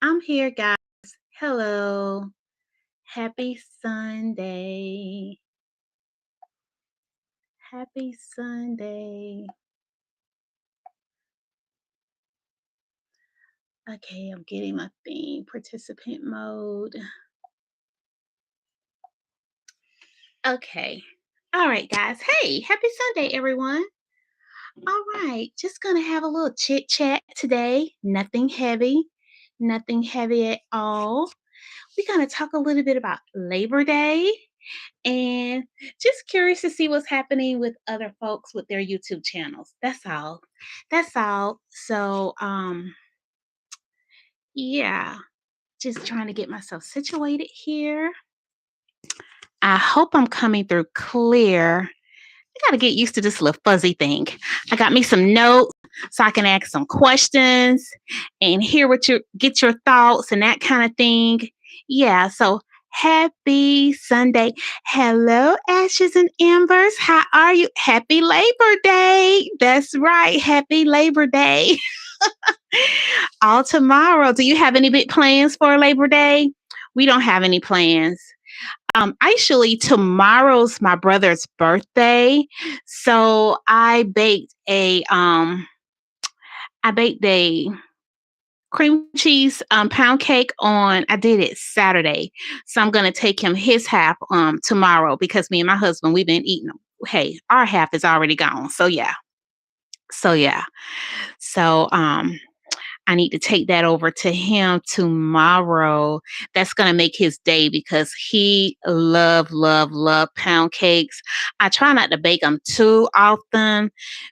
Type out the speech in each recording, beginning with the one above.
I'm here, guys. Hello. Happy Sunday. Happy Sunday. Okay, I'm getting my thing. Participant mode. Okay. All right, guys. Hey, happy Sunday, everyone. All right. Just going to have a little chit chat today. Nothing heavy at all. We're going to talk a little bit about Labor Day and just curious to see what's happening with other folks with their YouTube channels. That's all. That's all. So, yeah, just trying to get myself situated here. I hope I'm coming through clear. I got to get used to this little fuzzy thing. I got me some notes so I can ask some questions and hear what you get your thoughts and that kind of thing. Yeah, so happy Sunday. Hello, Ashes and Embers. How are you? Happy Labor Day. That's right. Happy Labor Day. All tomorrow. Do you have any big plans for Labor Day? We don't have any plans. Actually, tomorrow's my brother's birthday, so I baked a cream cheese pound cake on. I did it Saturday, so I'm gonna take him his half tomorrow because me and my husband we've been eating them. Hey, our half is already gone, so yeah, so yeah, so I need to take that over to him tomorrow. That's gonna make his day because he love pound cakes. I try not to bake them too often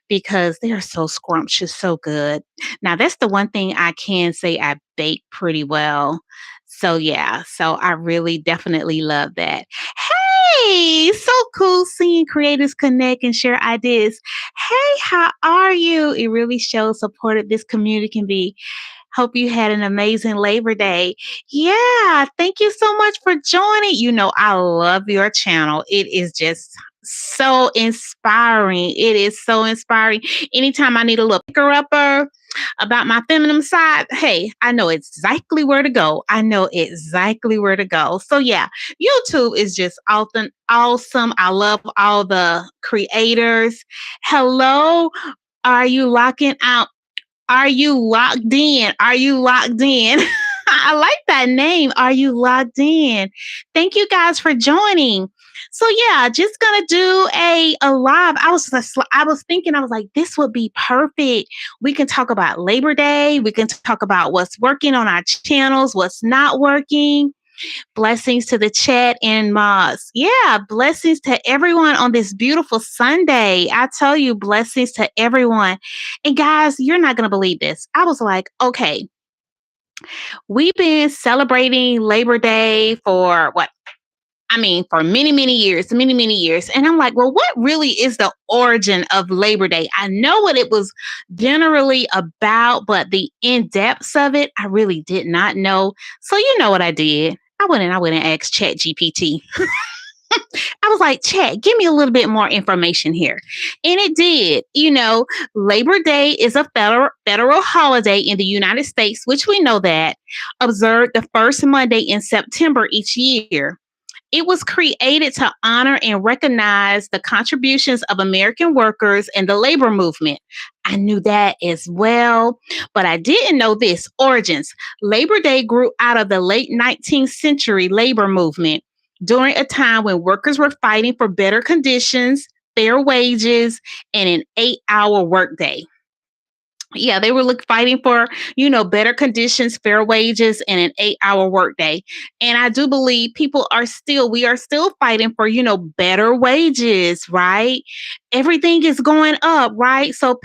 because they're so scrumptious, so good. Now that's the one thing I can say I bake pretty well. So yeah, so I really definitely love that. Hey, so cool seeing creators connect and share ideas. Hey, how are you? It really shows supportive this community can be. Hope you had an amazing Labor Day. Yeah, thank you so much for joining. You know, I love your channel. It is just so inspiring. It is so inspiring. Anytime I need a little picker upper about my feminine side, hey, I know exactly where to go. I know exactly where to go. So yeah, YouTube is just awesome. Awesome. I love all the creators. Hello. Are you locking out? Are you locked in? Are you locked in? I like that name. Are you locked in? Thank you guys for joining. So yeah, just gonna do a live. I was thinking I was like this would be perfect. We can talk about Labor Day. We can talk about what's working on our channels, what's not working. Blessings to the chat and mods. Yeah, blessings to everyone on this beautiful Sunday. I tell you, blessings to everyone. And guys, you're not going to believe this. I was like, okay, we've been celebrating Labor Day for what? I mean, for many years, many years. And I'm like, well, what really is the origin of Labor Day? I know what it was generally about, but the in depths of it, I really did not know. So, you know what I did? I went and asked Chat GPT. I was like, Chat, give me a little bit more information here. And it did. You know, Labor Day is a federal holiday in the United States, which we know that, observed the first Monday in September each year. It was created to honor and recognize the contributions of American workers in the labor movement. I knew that as well, but I didn't know this origins. Labor Day grew out of the late 19th century labor movement during a time when workers were fighting for better conditions, fair wages, and an 8-hour workday. Yeah, they were fighting for, you know, better conditions, fair wages, and an 8-hour workday. And I do believe we are still fighting for, you know, better wages, right? Everything is going up, right? So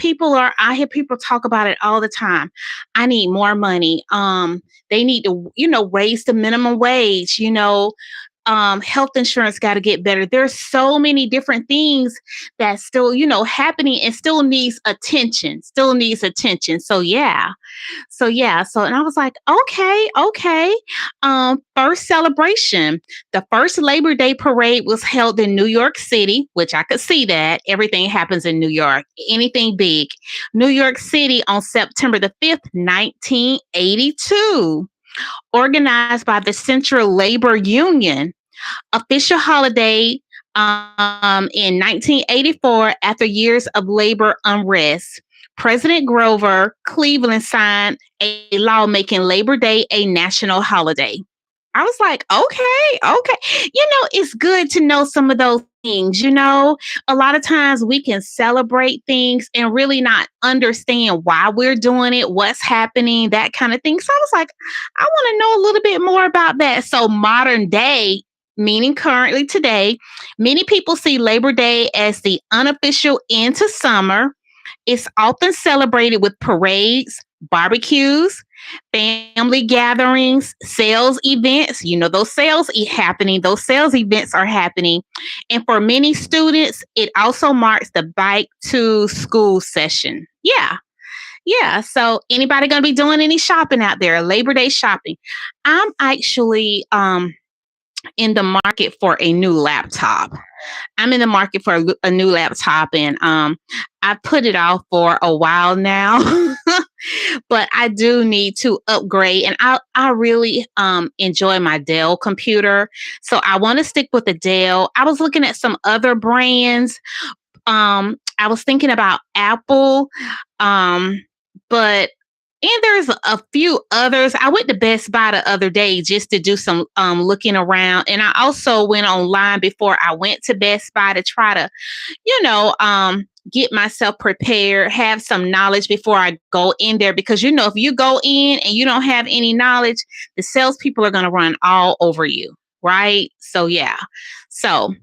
I hear people talk about it all the time. I need more money. They need to, you know, raise the minimum wage, you know, health insurance got to get better. There's so many different things that still, you know, happening and still needs attention. So, and I was like, okay. First celebration, the first Labor Day parade was held in New York City, which I could see that everything happens in New York, anything big. New York City on September the 5th, 1982. organized by the Central Labor Union, official holiday in 1984 after years of labor unrest. President Grover Cleveland signed a law making Labor Day a national holiday. I was like, okay, okay. It's good to know some of those things. A lot of times we can celebrate things and really not understand why we're doing it, what's happening, that kind of thing. So I was like, I want to know a little bit more about that. So, modern day, meaning currently today, many people see Labor Day as the unofficial end to summer. It's often celebrated with parades, barbecues, family gatherings, sales events. Those happening, those sales events are happening. And for many students, it also marks the bike to school session. Yeah. Yeah. So anybody going to be doing any shopping out there? Labor Day shopping. I'm actually in the market for a new laptop. I'm in the market for a new laptop, and I put it off for a while now. But I do need to upgrade, and I really enjoy my Dell computer, so I want to stick with the Dell. I was looking at some other brands. I was thinking about Apple, but and there's a few others. I went to Best Buy the other day just to do some looking around, and I also went online before I went to Best Buy to try to, get myself prepared, have some knowledge before I go in there. Because if you go in and you don't have any knowledge, the salespeople are going to run all over you, right? So yeah, so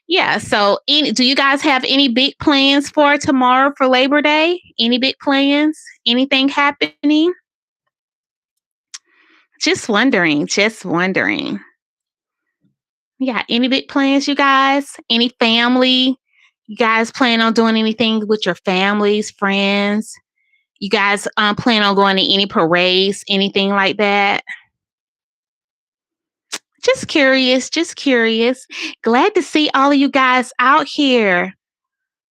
yeah. So, do you guys have any big plans for tomorrow for Labor Day? Any big plans? Anything happening? Just wondering. Just wondering. Yeah. Any big plans, you guys? Any family? You guys plan on doing anything with your families, friends? You guys plan on going to any parades, anything like that? Just curious. Just curious. Glad to see all of you guys out here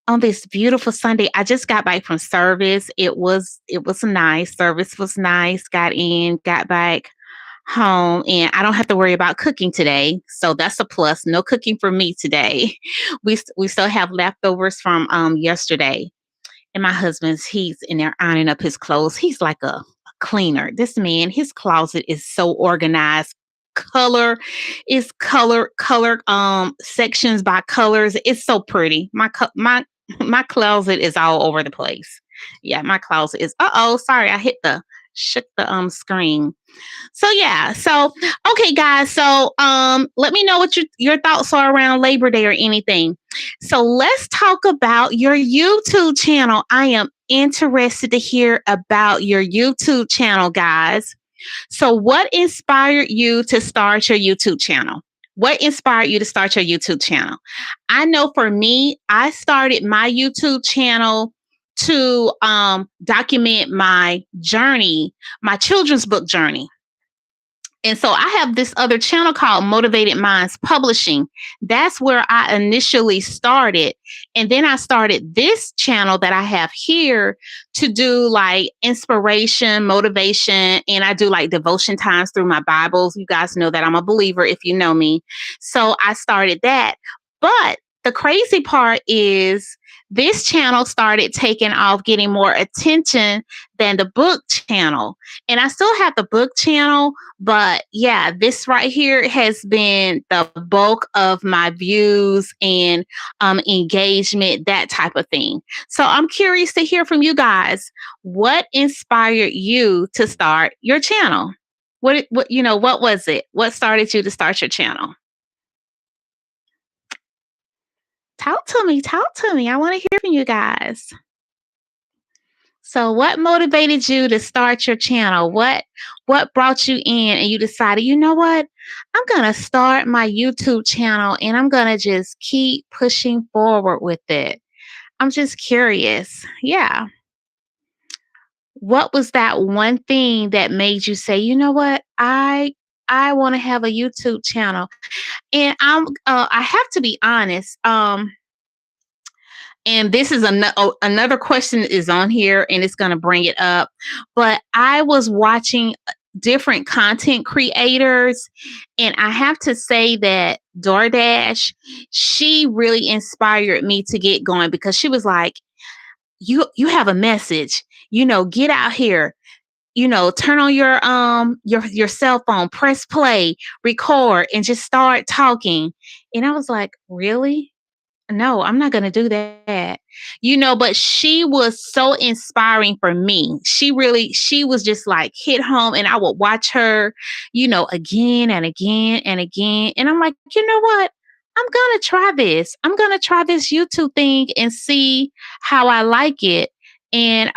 on this beautiful Sunday. I just got back from service. It was nice. Service was nice. Got in, got back home, and I don't have to worry about cooking today. So that's a plus. No cooking for me today. We still have leftovers from yesterday. And my he's in there ironing up his clothes. He's like a cleaner. This man, his closet is so organized. Color is color sections by colors. It's so pretty. My closet is all over the place. Yeah, my closet is. Sorry, I shook the screen. So yeah, so okay, guys. So let me know what your thoughts are around Labor Day or anything. So let's talk about your YouTube channel. I am interested to hear about your YouTube channel, guys. So, what inspired you to start your YouTube channel? What inspired you to start your YouTube channel? I know for me, I started my YouTube channel to document my journey, my children's book journey. And so I have this other channel called Motivated Minds Publishing. That's where I initially started. And then I started this channel that I have here to do like inspiration, motivation, and I do like devotion times through my Bibles. You guys know that I'm a believer if you know me. So I started that. But the crazy part is this channel started taking off, getting more attention than the book channel. And I still have the book channel, but yeah, this right here has been the bulk of my views and engagement, that type of thing. So I'm curious to hear from you guys. What inspired you to start your channel? What was it? What started you to start your channel? Talk to me. Talk to me. I want to hear from you guys. So what motivated you to start your channel? What brought you in and you decided, you know what? I'm going to start my YouTube channel and I'm going to just keep pushing forward with it. I'm just curious. Yeah. What was that one thing that made you say, you know what? I want to have a YouTube channel. And I have to be honest. And this is another question is on here and it's going to bring it up. But I was watching different content creators. And I have to say that DoorDash, she really inspired me to get going because she was like, you have a message, get out here, turn on your cell phone, press play, record, and just start talking. And I was like, really? No, I'm not going to do that. But she was so inspiring for me. She was just like hit home, and I would watch her, again and again and again. And I'm like, you know what? I'm going to try this. I'm going to try this YouTube thing and see how I like it, and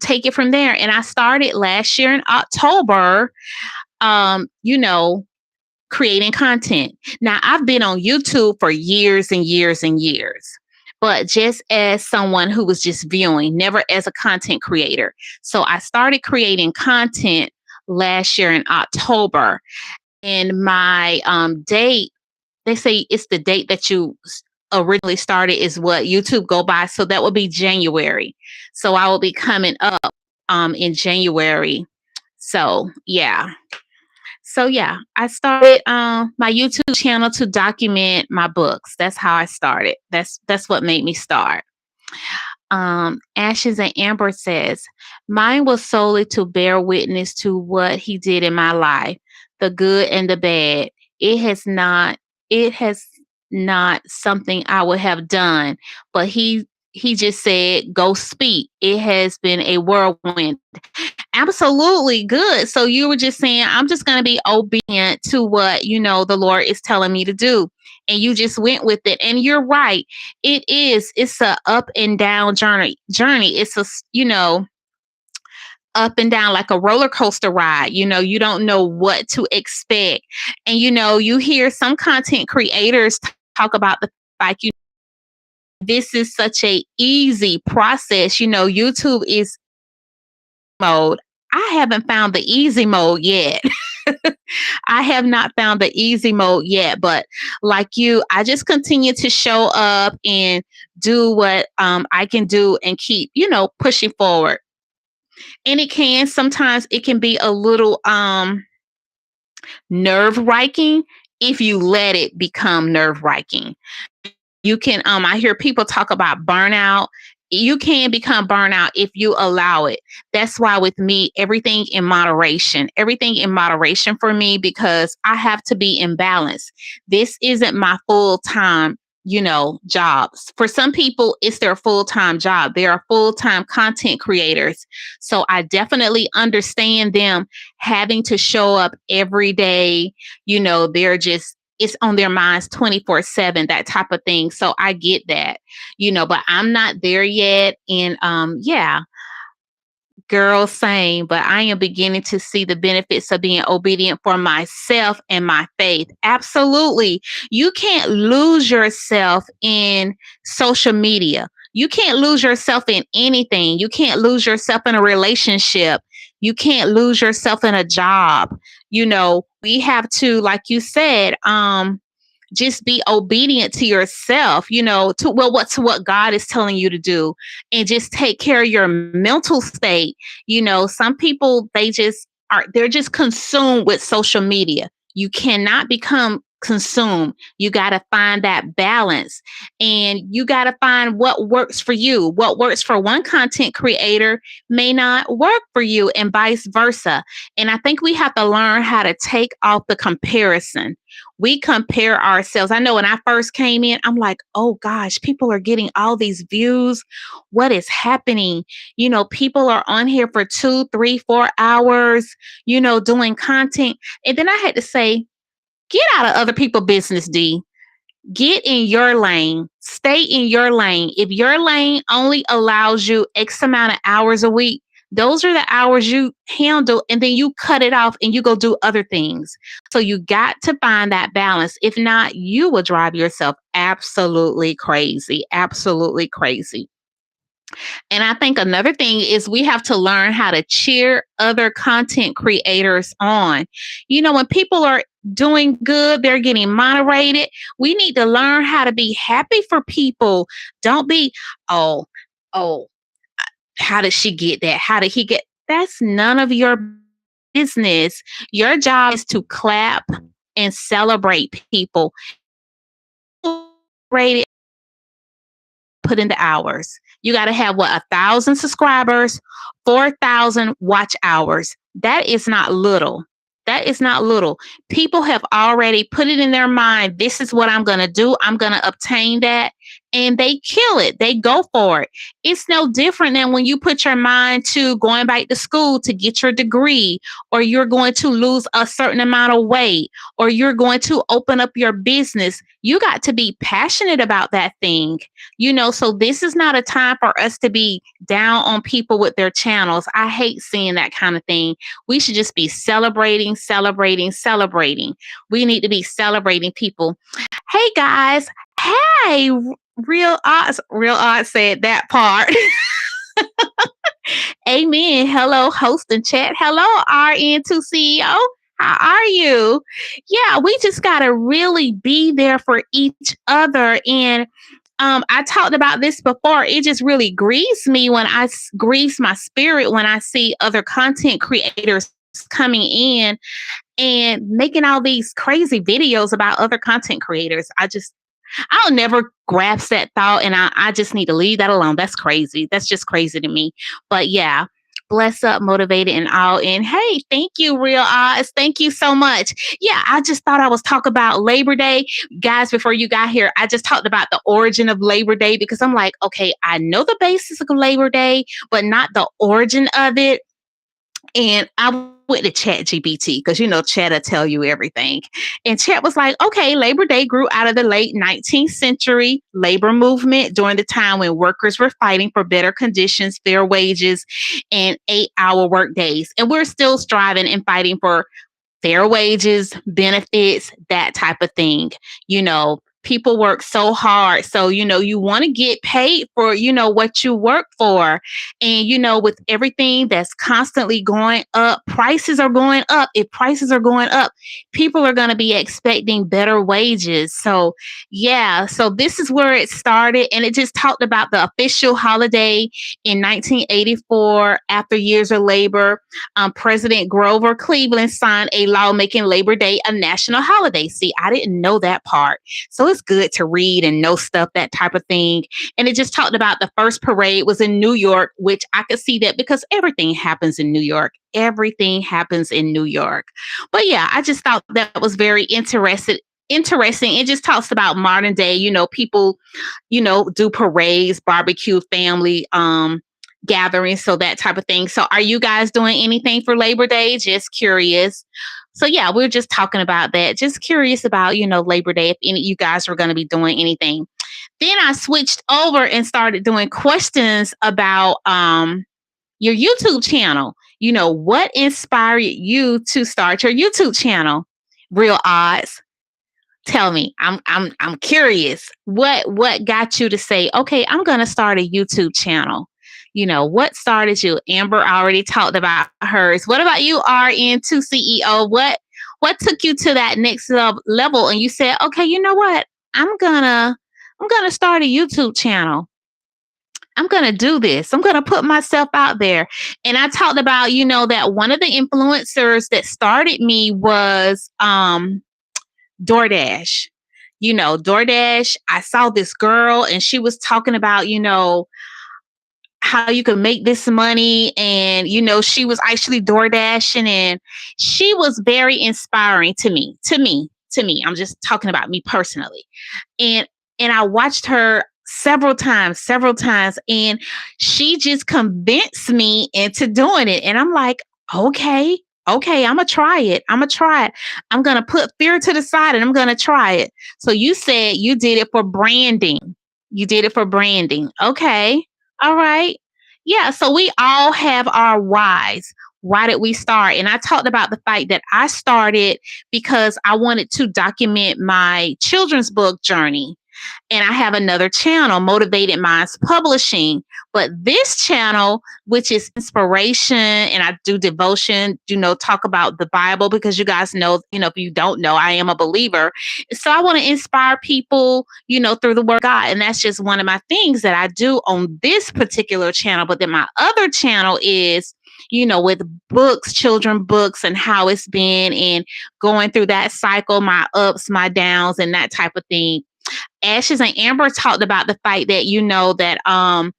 take it from there. And I started last year in October, you know, creating content. Now, I've been on YouTube for years and years and years, but just as someone who was just viewing, never as a content creator. So I started creating content last year in October. And my date, they say it's the date that you originally started is what YouTube go by. So that would be January. So I will be coming up in January. So yeah. So yeah, I started my YouTube channel to document my books. That's how I started. That's what made me start. Ashes and Amber says, mine was solely to bear witness to what he did in my life, the good and the bad. It has not something I would have done, but he just said, go speak. It has been a whirlwind. Absolutely good. So you were just saying, I'm just going to be obedient to what, the Lord is telling me to do. And you just went with it. And you're right. It's a up and down journey. It's up and down like a roller coaster ride. You don't know what to expect. And, you hear some content creators talk about the fact, this is such a easy process. YouTube is mode. I haven't found the easy mode yet. I have not found the easy mode yet, but like you, I just continue to show up and do what I can do and keep, pushing forward. And sometimes it can be a little nerve wracking if you let it become nerve wracking. You can, I hear people talk about burnout. You can become burnout if you allow it. That's why with me, everything in moderation for me, because I have to be in balance. This isn't my full time, jobs. For some people, it's their full time job. They are full time content creators. So I definitely understand them having to show up every day. It's on their minds 24/7, that type of thing. So I get that, but I'm not there yet. And yeah, girl, same, but I am beginning to see the benefits of being obedient for myself and my faith. Absolutely. You can't lose yourself in social media. You can't lose yourself in anything. You can't lose yourself in a relationship. You can't lose yourself in a job. We have to, like you said, just be obedient to yourself, to what God is telling you to do, and just take care of your mental state. Some people, they're just consumed with social media. You cannot become consumed. You got to find that balance, and you got to find what works for you. What works for one content creator may not work for you, and vice versa. And I think we have to learn how to take off the comparison. We compare ourselves. I know when I first came in, I'm like, oh gosh, people are getting all these views. What is happening? People are on here for 2, 3, 4 hours, doing content. And then I had to say, get out of other people's business, D. Get in your lane. Stay in your lane. If your lane only allows you X amount of hours a week, those are the hours you handle, and then you cut it off and you go do other things. So you got to find that balance. If not, you will drive yourself absolutely crazy. Absolutely crazy. And I think another thing is we have to learn how to cheer other content creators on. When people are doing good, they're getting moderated. We need to learn how to be happy for people. Don't be, oh, how did she get that? How did he get? That's none of your business, your job is to clap and celebrate people. Rate it, put in the hours. You got to have what, 1,000 subscribers, 4,000 watch hours. That is not little. That is not little. People have already put it in their mind. This is what I'm going to do. I'm going to obtain that. And they kill it. They go for it. It's no different than when you put your mind to going back to school to get your degree, or you're going to lose a certain amount of weight, or you're going to open up your business. You got to be passionate about that thing. So this is not a time for us to be down on people with their channels. I hate seeing that kind of thing. We should just be celebrating, celebrating, celebrating. We need to be celebrating people. Hey guys. Hey, Real Odds said that part. Amen. Hello, host and chat. Hello, RN2 CEO. How are you? Yeah, we just got to really be there for each other. And I talked about this before. It just really grieves my spirit when I see other content creators coming in and making all these crazy videos about other content creators. I'll never grasp that thought, and I just need to leave that alone. That's crazy. That's just crazy to me. But yeah, bless up, motivated, and all in. Hey, thank you, Real Odds. Thank you so much. Yeah, I just thought I was talking about Labor Day. Guys, before you got here, I just talked about the origin of Labor Day because I'm like, okay, I know the basis of Labor Day, but not the origin of it. And I went to ChatGPT because, Chat will tell you everything. And Chat was like, okay, Labor Day grew out of the late 19th century labor movement during the time when workers were fighting for better conditions, fair wages, and 8-hour work days. And we're still striving and fighting for fair wages, benefits, that type of thing. People work so hard. So, you want to get paid for, what you work for. And, with everything that's constantly going up, prices are going up. If prices are going up, people are going to be expecting better wages. So, yeah. So this is where it started. And it just talked about the official holiday in 1984 after years of labor. President Grover Cleveland signed a law making Labor Day a national holiday. See, I didn't know that part. So it's good to read and know stuff, that type of thing. And it just talked about the first parade was in New York, which I could see that because everything happens in New York. Everything happens in New York. But yeah, I just thought that was very interesting. It just talks about modern day, people, do parades, barbecue, family, gatherings, so that type of thing. So are you guys doing anything for Labor Day? Just curious. So yeah, we're just talking about that. Just curious about, Labor Day, if any of you guys were going to be doing anything. Then I switched over and started doing questions about your YouTube channel. What inspired you to start your YouTube channel? Real Odds. Tell me. I'm curious. What got you to say, okay, I'm going to start a YouTube channel? What started you? Amber already talked about hers. What about you, RN2 CEO? What took you to that next level? And you said, okay, you know what? I'm gonna start a YouTube channel. I'm gonna do this. I'm gonna put myself out there. And I talked about, that one of the influencers that started me was DoorDash. DoorDash. I saw this girl and she was talking about, how you can make this money. And, she was actually door dashing and she was very inspiring to me. I'm just talking about me personally. And I watched her several times. And she just convinced me into doing it. And I'm like, okay, I'm going to try it. I'm going to put fear to the side and I'm going to try it. So you said you did it for branding. Okay. All right. Yeah. So we all have our whys. Why did we start? And I talked about the fact that I started because I wanted to document my children's book journey. And I have another channel, Motivated Minds Publishing. But this channel, which is inspiration, and I do devotion, talk about the Bible, because you guys know, if you don't know, I am a believer. So I want to inspire people, through the word of God. And that's just one of my things that I do on this particular channel. But then my other channel is with books, children books, and how it's been, and going through that cycle, my ups, my downs, and that type of thing. Ashes and Amber talked about the fact that, that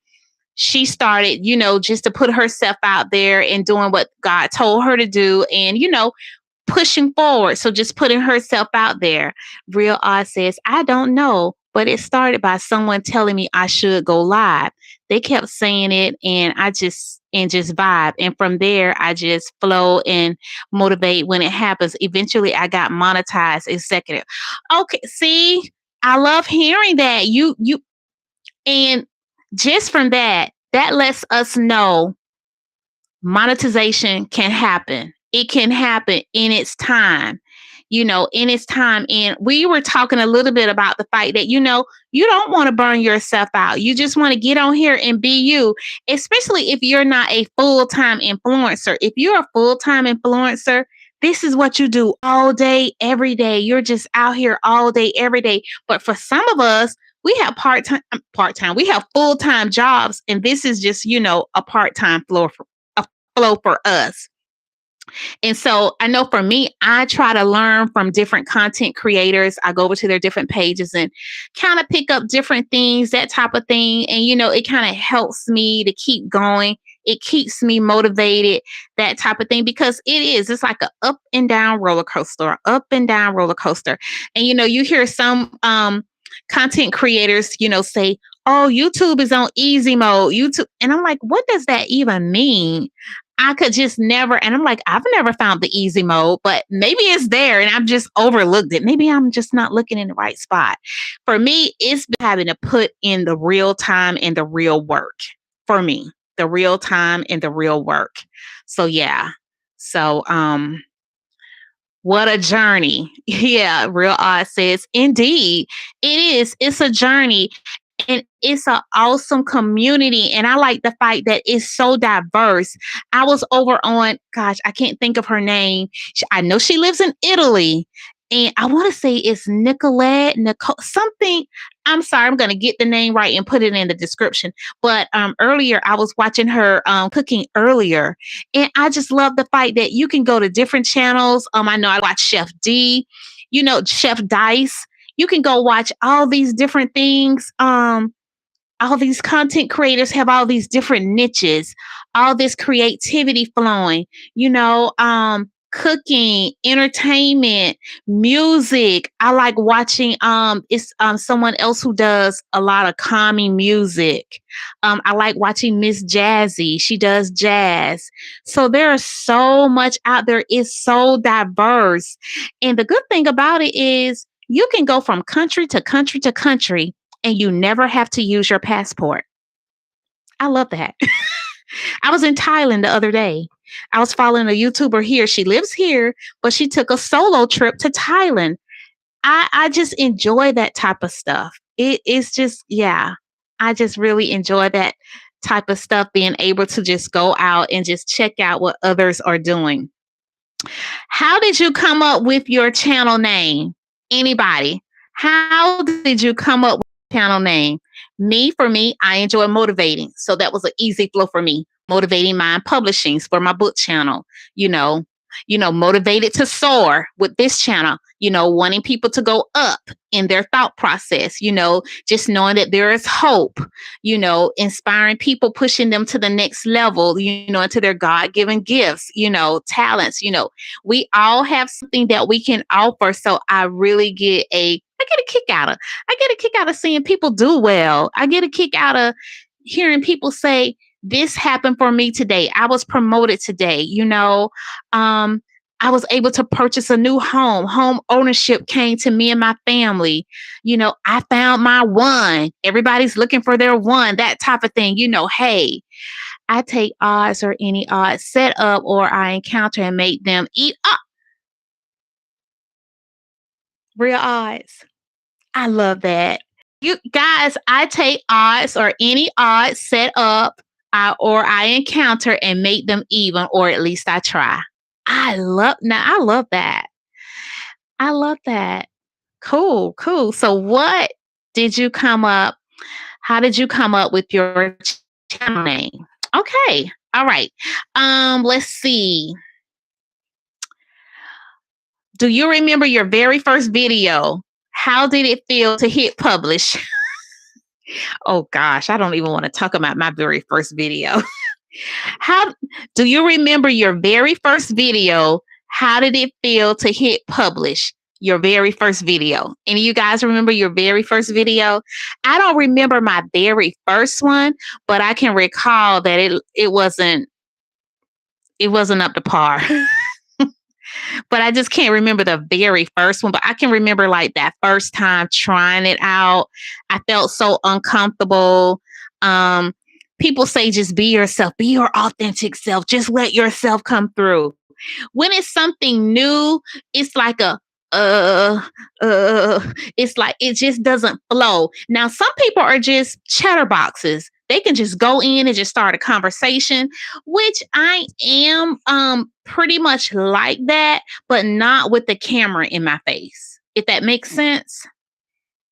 she started, just to put herself out there and doing what God told her to do, and, pushing forward. So just putting herself out there. Real Odd says, I don't know, but it started by someone telling me I should go live. They kept saying it, and I just vibe. And from there, I just flow and motivate when it happens. Eventually I got monetized executive. Okay. See, I love hearing that. And just from that lets us know monetization can happen. It can happen in its time, in its time. And we were talking a little bit about the fact that, you don't want to burn yourself out. You just want to get on here and be you, especially if you're not a full-time influencer. If you're a full-time influencer, this is what you do all day, every day. You're just out here all day, every day. But for some of us, we have part-time, we have full-time jobs. And this is just, a part-time flow for us. And so I know for me, I try to learn from different content creators. I go over to their different pages and kind of pick up different things, that type of thing. And, it kind of helps me to keep going. It keeps me motivated, that type of thing, because it's like an up and down roller coaster, up and down roller coaster. And, you hear some content creators, say, oh, YouTube is on easy mode. YouTube. And I'm like, what does that even mean? I could just never, and I'm like, I've never found the easy mode, but maybe it's there and I've just overlooked it. Maybe I'm just not looking in the right spot. For me, it's having to put in the real time and the real work. For me, the real time and the real work. So yeah. So what a journey. Yeah, Real Odd says, indeed, it is. It's a journey. And it's an awesome community. And I like the fact that it's so diverse. I was over on, gosh, I can't think of her name. I know she lives in Italy. And I want to say it's Nicole, something. I'm sorry, I'm going to get the name right and put it in the description. But earlier, I was watching her cooking earlier. And I just love the fact that you can go to different channels. I know I watch Chef D, Chef Dice. You can go watch all these different things. All these content creators have all these different niches, all this creativity flowing, cooking, entertainment, music. I like watching, it's someone else who does a lot of calming music. I like watching Miss Jazzy. She does jazz. So there's so much out there. It's so diverse. And the good thing about it is, you can go from country to country to country and you never have to use your passport. I love that. I was in Thailand the other day. I was following a YouTuber here. She lives here, but she took a solo trip to Thailand. I just enjoy that type of stuff. It's just, yeah, I just really enjoy that type of stuff, being able to just go out and just check out what others are doing. How did you come up with your channel name? Anybody? How did you come up with your channel name? For me, I enjoy motivating. So that was an easy flow for me. Motivating Mind Publishings for my book channel, motivated to soar with this channel, wanting people to go up in their thought process, just knowing that there is hope, inspiring people, pushing them to the next level, into their God-given gifts, talents, we all have something that we can offer. So I get a kick out of seeing people do well. I get a kick out of hearing people say, this happened for me today. I was promoted today. I was able to purchase a new home. Home ownership came to me and my family. I found my one. Everybody's looking for their one, that type of thing. Hey, I take odds or any odds set up or I encounter and make them eat up. Real odds. I love that. You guys, I take odds or any odds set up or I encounter and make them even, or at least I try. I love that. I love that. Cool. So how did you come up with your channel name? Okay. All right. Let's see. Do you remember your very first video? How did it feel to hit publish? Oh gosh, I don't even want to talk about my very first video. How do you remember your very first video? How did it feel to hit publish? Your very first video. Any of you guys remember your very first video? I don't remember my very first one, but I can recall that it wasn't up to par. But I just can't remember the very first one. But I can remember like that first time trying it out. I felt so uncomfortable. Um, People say just be yourself, be your authentic self, just let yourself come through. When it's something new, it's like a uh uh it's like it just doesn't flow. Now some people are just chatterboxes. They can just go in and just start a conversation, which I am pretty much like that, but not with the camera in my face. If that makes sense.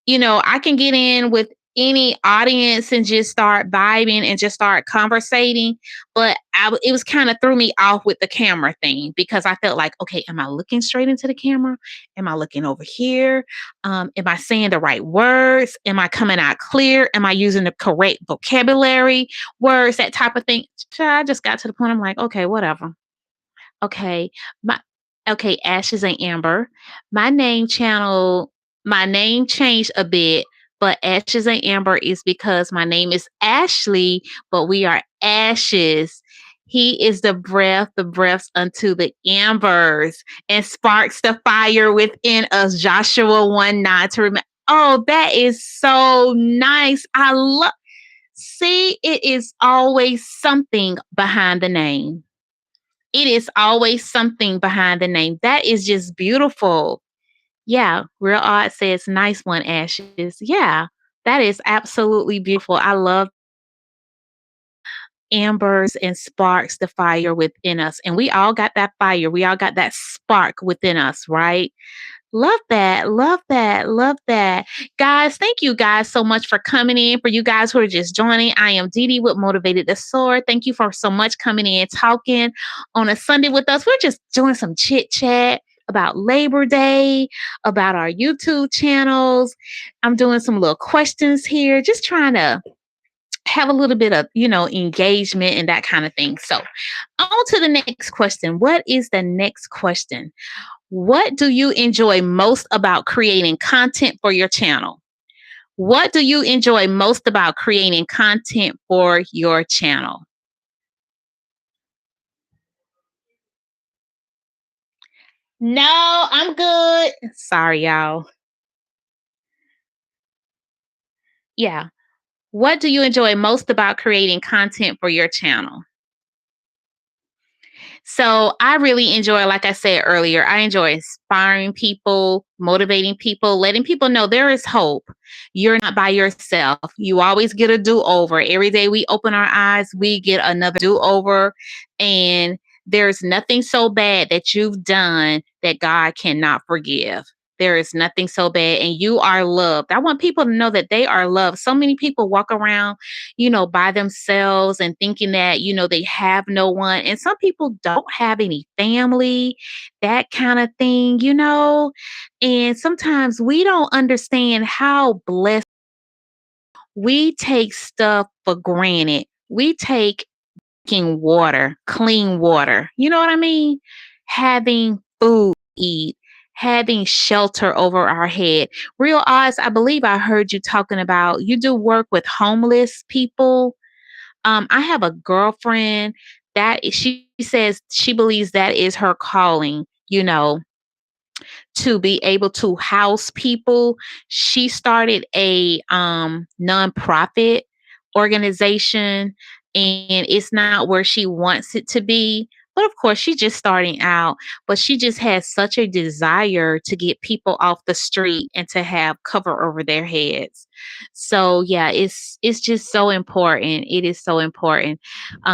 I can get in with any audience and just start vibing and just start conversating. But it was kind of threw me off with the camera thing because I felt like, okay, am I looking straight into the camera? Am I looking over here? Am I saying the right words? Am I coming out clear? Am I using the correct vocabulary, words, that type of thing? So I just got to the point. I'm like, okay, whatever. Okay, my okay, Ashes and Amber. My my name changed a bit, but Ashes and Amber is because my name is Ashley, but we are ashes. He is the breaths unto the embers, and sparks the fire within us. Joshua 1:9 to remember. Oh, that is so nice. I love. See, it is always something behind the name. It is always something behind the name. That is just beautiful. Yeah, Real Odd says, nice one, Ashes. Yeah, that is absolutely beautiful. I love ambers and sparks the fire within us. And we all got that fire. We all got that spark within us, right? Love that. Love that. Love that. Guys, thank you guys so much for coming in. For you guys who are just joining, I am Dee Dee with Motivated to Soar. Thank you for so much coming in, talking on a Sunday with us. We're just doing some chit chat about Labor Day, about our YouTube channels. I'm doing some little questions here, just trying to have a little bit of, engagement and that kind of thing. So, on to the next question. What is the next question? What do you enjoy most about creating content for your channel? What do you enjoy most about creating content for your channel? No, I'm good. Sorry, y'all. Yeah. What do you enjoy most about creating content for your channel? So I really enjoy, like I said earlier, I enjoy inspiring people, motivating people, letting people know there is hope. You're not by yourself. You always get a do over. Every day we open our eyes, we get another do over. And there's nothing so bad that you've done that God cannot forgive. There is nothing so bad, and you are loved. I want people to know that they are loved. So many people walk around by themselves and thinking that, they have no one. And some people don't have any family, that kind of thing. And sometimes we don't understand how blessed we take stuff for granted. We take drinking water, clean water. You know what I mean? Having food to eat, having shelter over our head. Real Odds, I believe I heard you talking about you do work with homeless people. I have a girlfriend she says she believes that is her calling, to be able to house people. She started a nonprofit organization, and it's not where she wants it to be. But of course, she's just starting out, but she just has such a desire to get people off the street and to have cover over their heads. So yeah, it's just so important. It is so important.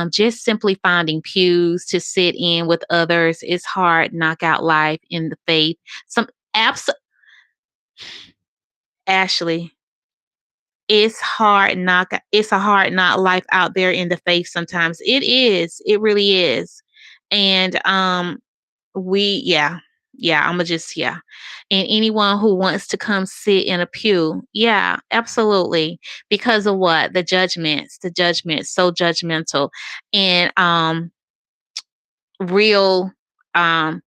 Just simply finding pews to sit in with others is hard. Knockout life in the faith. Some abs Ashley, it's a hard knock life out there in the faith sometimes. It is. It really is. And we yeah. Yeah, I'ma just yeah. And anyone who wants to come sit in a pew, yeah, absolutely. Because of what? The judgments, so judgmental. And real um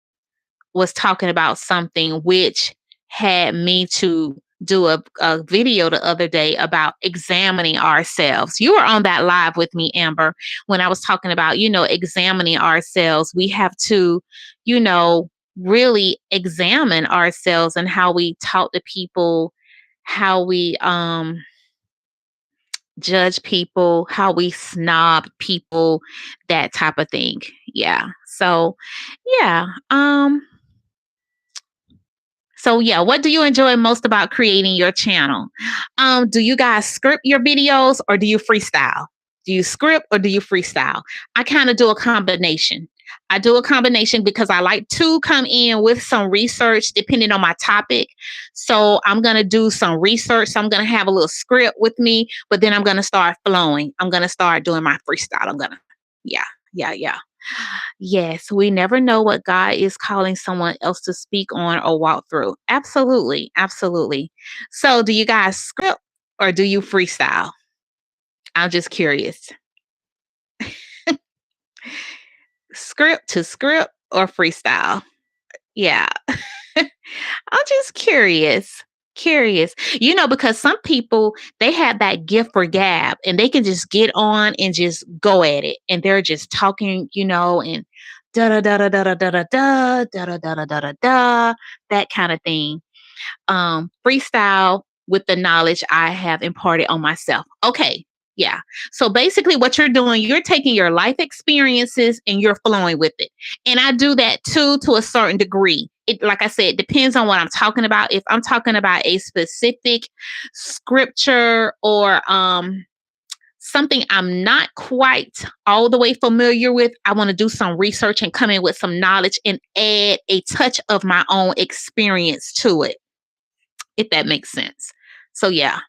was talking about something which had me to do a video the other day about examining ourselves. You were on that live with me, Amber, when I was talking about, examining ourselves. We have to, really examine ourselves and how we talk to people, how we judge people, how we snob people, that type of thing. Yeah. So, yeah. So, what do you enjoy most about creating your channel? Do you guys script your videos or do you freestyle? Do you script or do you freestyle? I kind of do a combination. I do a combination because I like to come in with some research depending on my topic. So I'm going to do some research. So I'm going to have a little script with me, but then I'm going to start flowing. I'm going to start doing my freestyle. Yeah, yeah. Yes, we never know what God is calling someone else to speak on or walk through. Absolutely. Absolutely. So, do you guys script or do you freestyle? I'm just curious. Script to script or freestyle? Yeah. I'm just curious. Curious. Because some people, they have that gift for gab and they can just get on and just go at it. And they're just talking, and da da da da da da da da da da da da da da da, that kind of thing. Freestyle with the knowledge I have imparted on myself. Okay. Yeah. So basically, what you're doing, you're taking your life experiences and you're flowing with it. And I do that too, to a certain degree. Like I said, it depends on what I'm talking about. If I'm talking about a specific scripture or something I'm not quite all the way familiar with, I want to do some research and come in with some knowledge and add a touch of my own experience to it, if that makes sense. So yeah.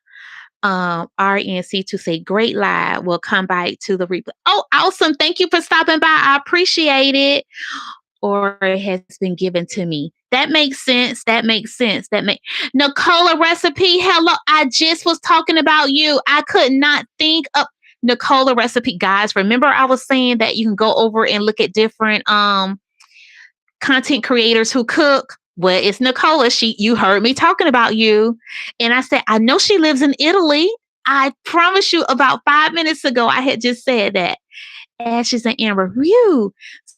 RNC to say great live. We'll come back to the replay. Oh, awesome. Thank you for stopping by. I appreciate it. Or it has been given to me. That makes sense. That makes sense. Nicola recipe. Hello. I just was talking about you. I could not think of Nicola recipe. Guys, remember I was saying that you can go over and look at different content creators who cook. Well, it's Nicola. You heard me talking about you. And I said, I know she lives in Italy. I promise you, about 5 minutes ago, I had just said that. Ashes and Amber, whew.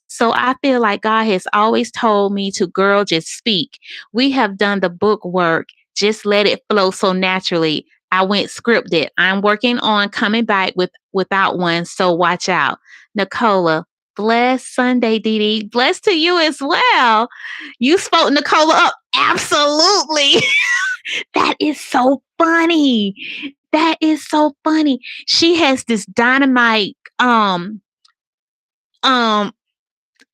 So I feel like God has always told me to, girl, just speak. We have done the book work. Just let it flow so naturally. I went scripted. I'm working on coming back without one. So watch out. Nicola, blessed Sunday, Dee Dee. Blessed to you as well. You spoke Nicola up. Absolutely. That is so funny. That is so funny. She has this dynamite,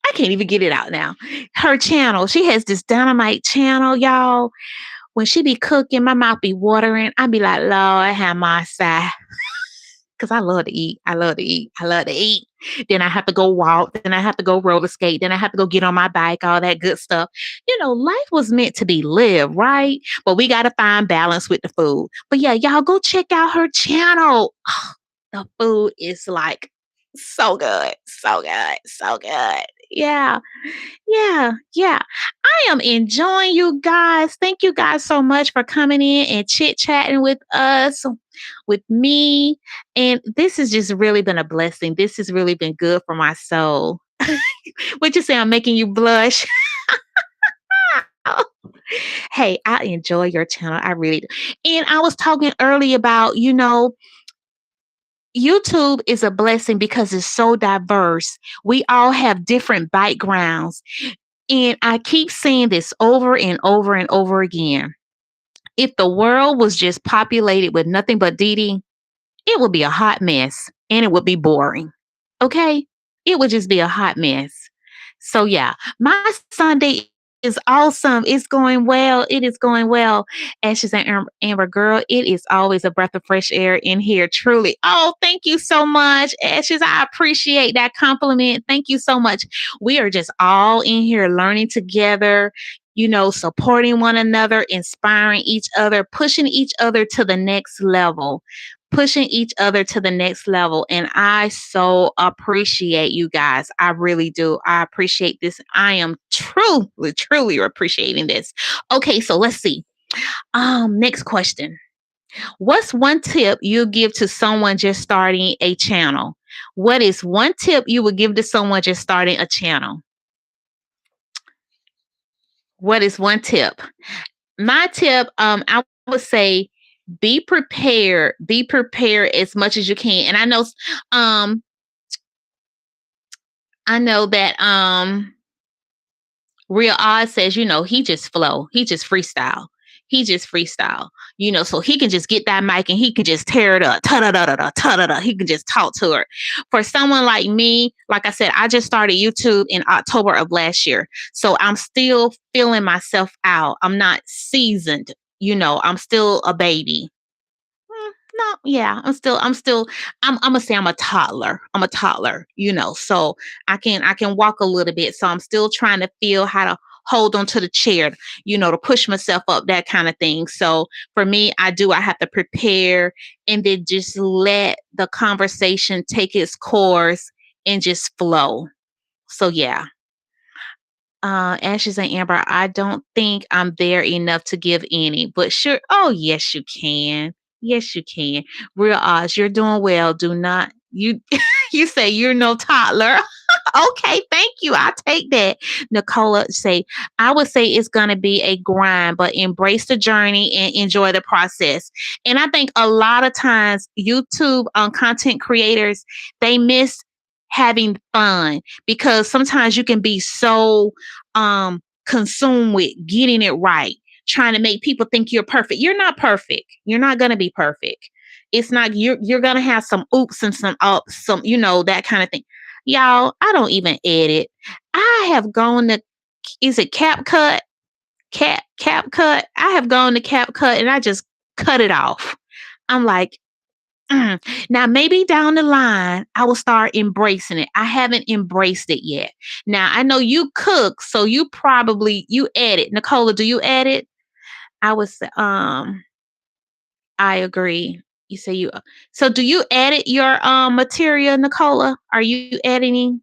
I can't even get it out now. Her channel, she has this dynamite channel, y'all. When she be cooking, my mouth be watering. I be like, Lord, have my side. Because I love to eat. I love to eat. I love to eat. Then I have to go walk. Then I have to go roller skate. Then I have to go get on my bike, all that good stuff. Life was meant to be lived, right? But we got to find balance with the food. But yeah, y'all go check out her channel. Oh, the food is like so good. So good. So good. Yeah. Yeah. Yeah. I am enjoying you guys. Thank you guys so much for coming in and chit chatting with us, with me. And this has just really been a blessing. This has really been good for my soul. What you say? I'm making you blush. Hey, I enjoy your channel. I really do. And I was talking earlier about, YouTube is a blessing because it's so diverse. We all have different backgrounds. And I keep saying this over and over and over again. If the world was just populated with nothing but Dee Dee, it would be a hot mess and it would be boring. Okay? It would just be a hot mess. So yeah, my Sunday is awesome. It's going well. It is going well. Ashes and Amber, girl, it is always a breath of fresh air in here. Truly. Oh, thank you so much, Ashes. I appreciate that compliment. Thank you so much. We are just all in here learning together, supporting one another, inspiring each other, pushing each other to the next level. Pushing each other to the next level. And I so appreciate you guys. I really do. I appreciate this. I am truly, truly appreciating this. Okay, so let's see. Next question. What's one tip you give to someone just starting a channel? What is one tip you would give to someone just starting a channel? What is one tip? My tip, I would say be prepared. Be prepared as much as you can. And I know that Real Oz says, he just flow. He just freestyle. He just freestyle. So he can just get that mic and he can just tear it up. Ta-da-da-da-da, ta-da-da. He can just talk to her. For someone like me, like I said, I just started YouTube in October of last year. So I'm still feeling myself out. I'm not seasoned. I'm still a baby. No, yeah, I'm gonna say I'm a toddler. I'm a toddler, so I can walk a little bit. So I'm still trying to feel how to hold on to the chair, to push myself up, that kind of thing. So for me, I have to prepare and then just let the conversation take its course and just flow. So yeah. Ashes and Amber, I don't think I'm there enough to give any, but sure. Oh, yes, you can. Yes, you can. Real Oz, you're doing well. Do not you you say you're no toddler. Okay, thank you. I'll take that. Nicola say, I would say it's gonna be a grind, but embrace the journey and enjoy the process. And I think a lot of times YouTube content creators, they miss having fun because sometimes you can be so consumed with getting it right, trying to make people think you're perfect. You're not perfect. You're not going to be perfect. It's not, you're going to have some oops and some ups, some that kind of thing. Y'all, I don't even edit. I have gone to, is it CapCut? CapCut. I have gone to CapCut and I just cut it off. I'm like, now, maybe down the line, I will start embracing it. I haven't embraced it yet. Now, I know you cook, so you edit. Nicola, do you edit? I would say, I agree. You say you. So, do you edit your material, Nicola? Are you editing?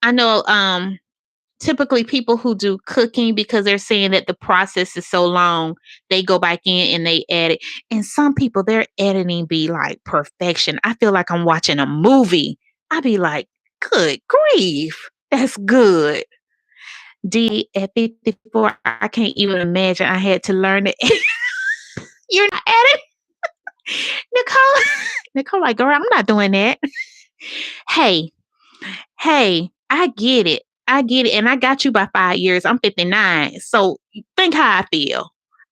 I know typically people who do cooking, because they're saying that the process is so long, they go back in and they edit. And some people, their editing be like perfection. I feel like I'm watching a movie. I be like, good grief, that's good. D at 54, I can't even imagine I had to learn it. You're not editing? Nicole, Nicole, like, girl, I'm not doing that. Hey, I get it. I get it. And I got you by 5 years. I'm 59. So think how I feel.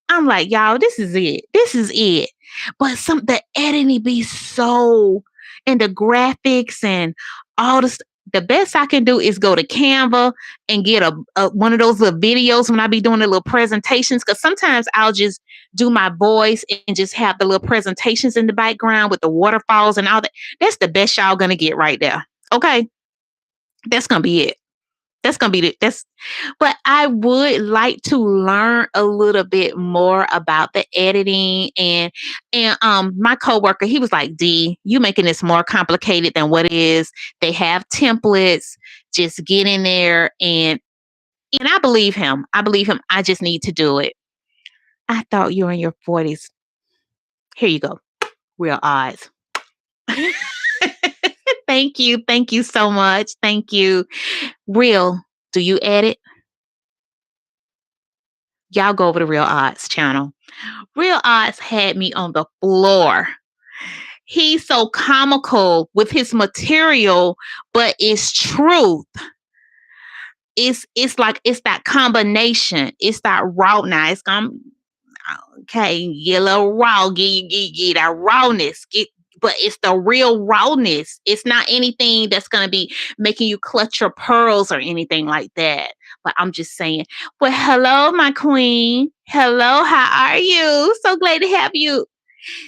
I'm like, y'all, this is it. This is it. But the editing be so, and the graphics and all this. The best I can do is go to Canva and get a one of those little videos when I be doing the little presentations. Because sometimes I'll just do my voice and just have the little presentations in the background with the waterfalls and all that. That's the best y'all gonna get right there. Okay, that's gonna be it. That's gonna be that's. But I would like to learn a little bit more about the editing and my coworker, he was like, D, you making this more complicated than what it is. They have templates. Just get in there and I believe him. I believe him. I just need to do it. I thought you were in your 40s. Here you go. Real Oz. Thank you. Thank you so much. Thank you. Real, do you edit? Y'all go over to Real Oz channel. Real Oz had me on the floor. He's so comical with his material, but it's truth. It's like it's that combination. It's that raw. Now it's okay, get a little raw, get that rawness. But it's the real rawness. It's not anything that's gonna be making you clutch your pearls or anything like that. but I'm just saying. Well, hello, my queen. Hello, how are you? So glad to have you.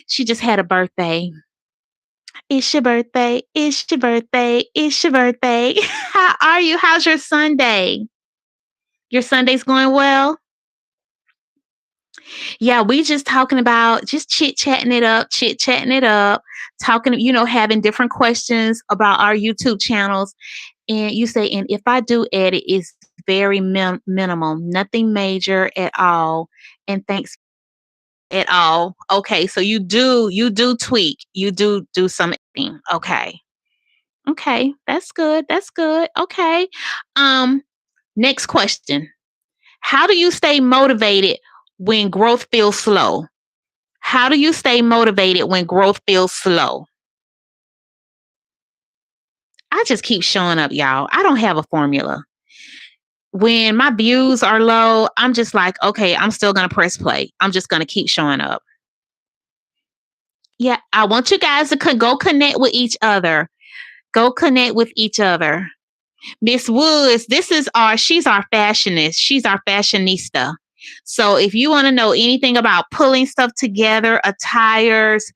She just had a birthday. It's your birthday. It's your birthday. It's your birthday. How are you? How's your Sunday? Your Sunday's going well? Yeah, we just talking about just chit chatting it up, talking, having different questions about our YouTube channels. And you say, and if I do edit, it's very minimal, nothing major at all. And thanks at all. Okay, so you do tweak, you do some editing. Okay, okay, that's good. That's good. Okay. Um, Next question: how do you stay motivated when growth feels slow? How do you stay motivated when growth feels slow? I just keep showing up, y'all. I don't have a formula. When my views are low, I'm just like, okay, I'm still going to press play. I'm just going to keep showing up. Yeah, I want you guys to go connect with each other. Go connect with each other. Miss Woods, she's our fashionist. She's our fashionista. So if you want to know anything about pulling stuff together, attires,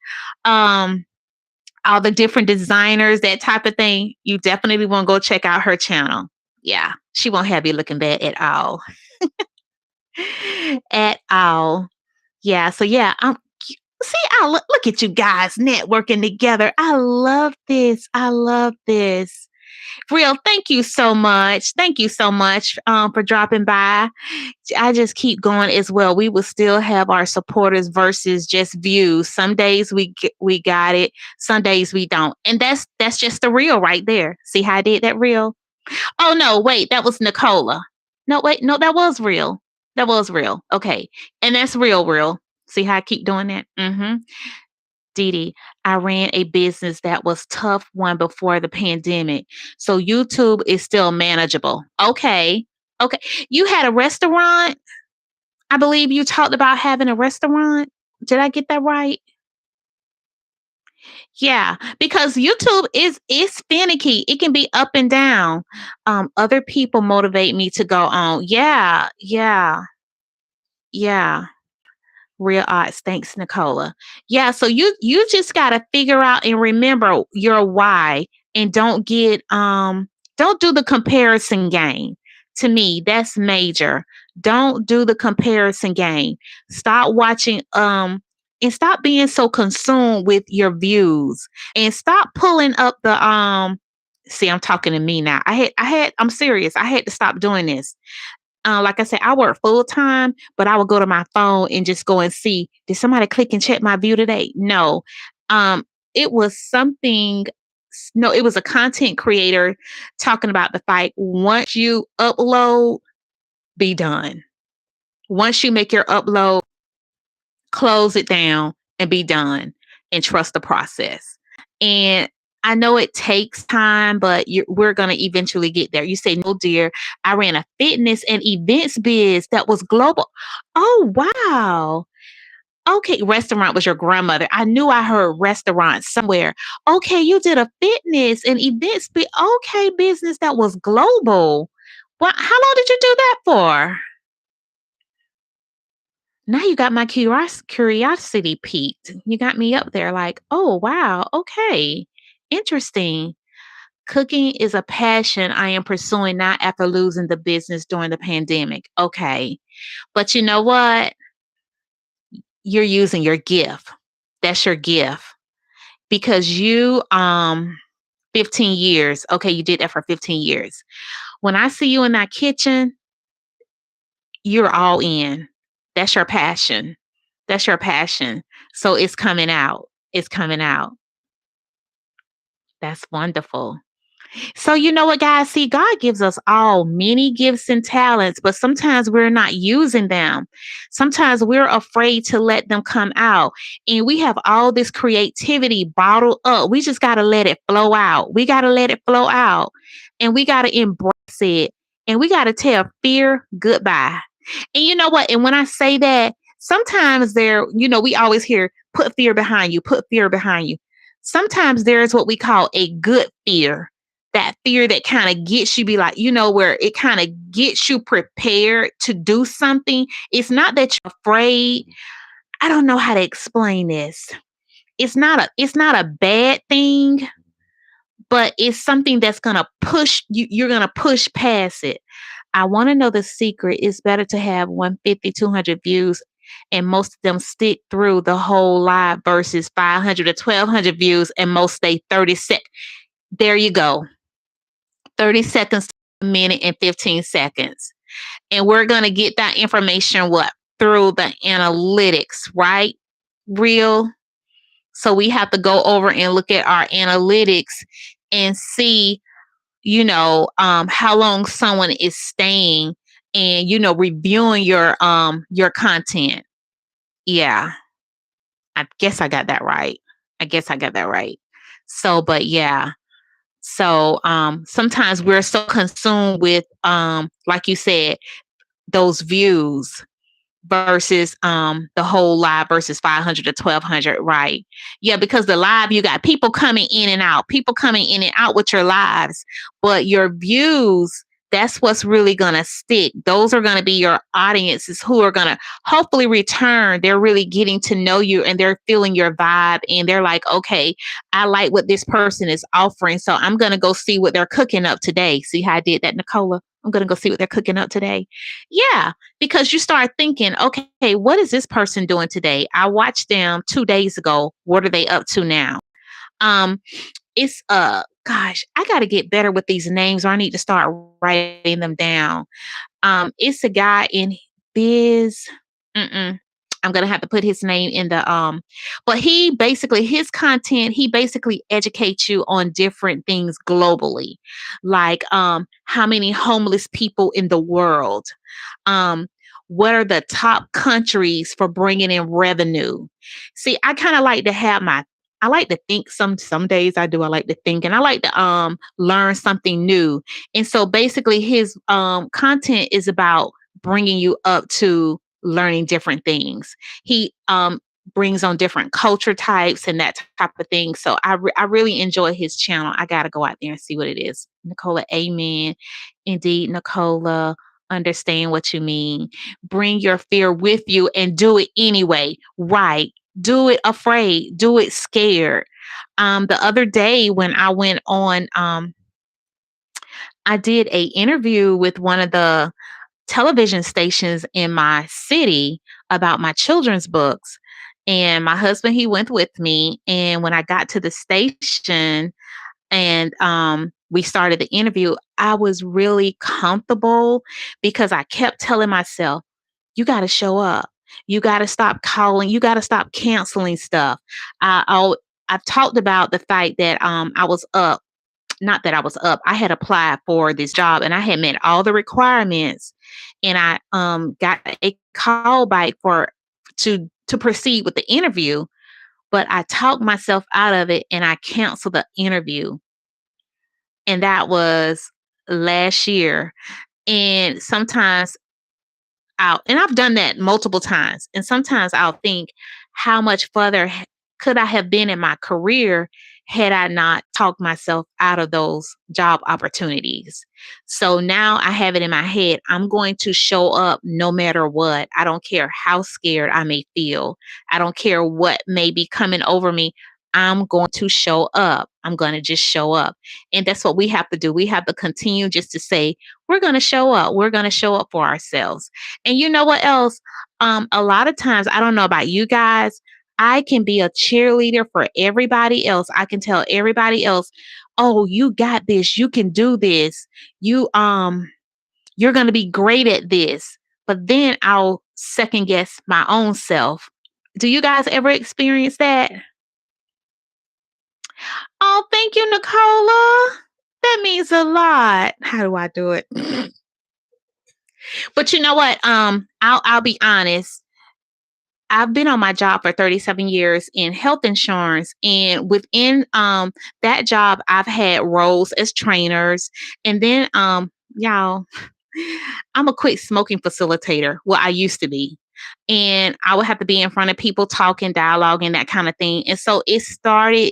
um, all the different designers, that type of thing, you definitely want to go check out her channel. Yeah, she won't have you looking bad at all. At all. Yeah, so yeah, see, look at you guys networking together. I love this. I love this. Real, thank you so much. Thank you so much for dropping by. I just keep going as well. We will still have our supporters versus just views. Some days we got it. Some days we don't, and that's just the real right there. See how I did that real? Oh no, wait, that was Nicola. No, wait, no, that was real. That was real. Okay, and that's real. See how I keep doing that? Mm-hmm. Dee Dee, I ran a business that was tough one before the pandemic. So YouTube is still manageable. Okay. Okay. You had a restaurant? I believe you talked about having a restaurant. Did I get that right? Yeah, because YouTube is finicky. It can be up and down. Other people motivate me to go on. Yeah, yeah, yeah. Real odds. Thanks, Nicola. Yeah, so you just gotta figure out and remember your why, and don't do the comparison game. To me, that's major. Don't do the comparison game. Stop watching and stop being so consumed with your views, and stop pulling up the see, I'm talking to me now. I'm serious. I had to stop doing this. Like I said, I work full time, but I would go to my phone and just go and see, did somebody click and check my view today? No. Um, it was something, no, it was a content creator talking about the fight. Once you upload, be done. Once you make your upload, close it down and be done, and trust the process. And I know it takes time, but we're going to eventually get there. You say, no, dear, I ran a fitness and events biz that was global. Oh, wow. Okay, restaurant was your grandmother. I knew I heard restaurant somewhere. Okay, you did a fitness and events, okay, business that was global. Well, how long did you do that for? Now you got my curiosity peaked. You got me up there like, oh, wow. Okay. Interesting. Cooking is a passion I am pursuing not after losing the business during the pandemic. Okay. But you know what? You're using your gift. That's your gift. Because 15 years. Okay, you did that for 15 years. When I see you in that kitchen, you're all in. That's your passion. That's your passion. So it's coming out. It's coming out. That's wonderful. So, you know what, guys? See, God gives us all many gifts and talents, but sometimes we're not using them. Sometimes we're afraid to let them come out. And we have all this creativity bottled up. We just got to let it flow out. We got to let it flow out. And we got to embrace it. And we got to tell fear goodbye. And you know what? And when I say that, sometimes we always hear, put fear behind you, put fear behind you. Sometimes there's what we call a good fear. that fear that kind of gets you, be like, where it kind of gets you prepared to do something. It's not that you're afraid. I don't know how to explain this. It's not a bad thing, but it's something that's gonna push you. You're gonna push past it. I want to know the secret. It's better to have 150, 200 views, and most of them stick through the whole live versus 500 or 1200 views, and most stay 30 seconds. There you go. 30 seconds, a minute, and 15 seconds. And we're going to get that information through the analytics, right? Real. So we have to go over and look at our analytics and see, how long someone is staying, and reviewing your content. Yeah. I guess I got that right. So, but yeah. So sometimes we're so consumed with like you said, those views versus the whole live versus 500 to 1200, right? Yeah, because the live, you got people coming in and out with your lives, but your views, that's what's really going to stick. Those are going to be your audiences who are going to hopefully return. They're really getting to know you, and they're feeling your vibe, and they're like, okay, I like what this person is offering, so I'm going to go see what they're cooking up today. See how I did that, Nicola? I'm going to go see what they're cooking up today. Yeah, because you start thinking, okay, what is this person doing today? I watched them 2 days ago. What are they up to now? It's gosh, I got to get better with these names, or I need to start writing them down. It's a guy in Biz. I'm gonna have to put his name in the but his content, he basically educates you on different things globally, like how many homeless people in the world, what are the top countries for bringing in revenue. See, I kind of like to I like to think, some days I do. I like to think, and I like to learn something new. And so basically his content is about bringing you up to learning different things. He brings on different culture types and that type of thing. So I really enjoy his channel. I got to go out there and see what it is. Nicola, amen. Indeed, Nicola, understand what you mean. Bring your fear with you and do it anyway. Right. Do it afraid. Do it scared. The other day when I went on, I did a interview with one of the television stations in my city about my children's books. And my husband, he went with me. And when I got to the station and we started the interview, I was really comfortable because I kept telling myself, you got to show up. You got to stop calling. You got to stop canceling stuff. I've talked about the fact that I was up. Not that I was up. I had applied for this job and I had met all the requirements, and I got a call back to proceed with the interview, but I talked myself out of it and I canceled the interview. And that was last year. And sometimes and I've done that multiple times. And sometimes I'll think, how much further could I have been in my career had I not talked myself out of those job opportunities? So now I have it in my head. I'm going to show up no matter what. I don't care how scared I may feel. I don't care what may be coming over me. I'm going to show up. I'm going to just show up. And that's what we have to do. We have to continue just to say, we're going to show up. We're going to show up for ourselves. And you know what else? A lot of times, I don't know about you guys, I can be a cheerleader for everybody else. I can tell everybody else, oh, you got this. You can do this. You're going to be great at this. But then I'll second guess my own self. Do you guys ever experience that? Oh, thank you, Nicola. That means a lot. How do I do it? But you know what? I'll be honest. I've been on my job for 37 years in health insurance, and within that job, I've had roles as trainers, and then y'all, I'm a quit smoking facilitator. Well, I used to be. And I would have to be in front of people talking, dialoguing, that kind of thing. And so it started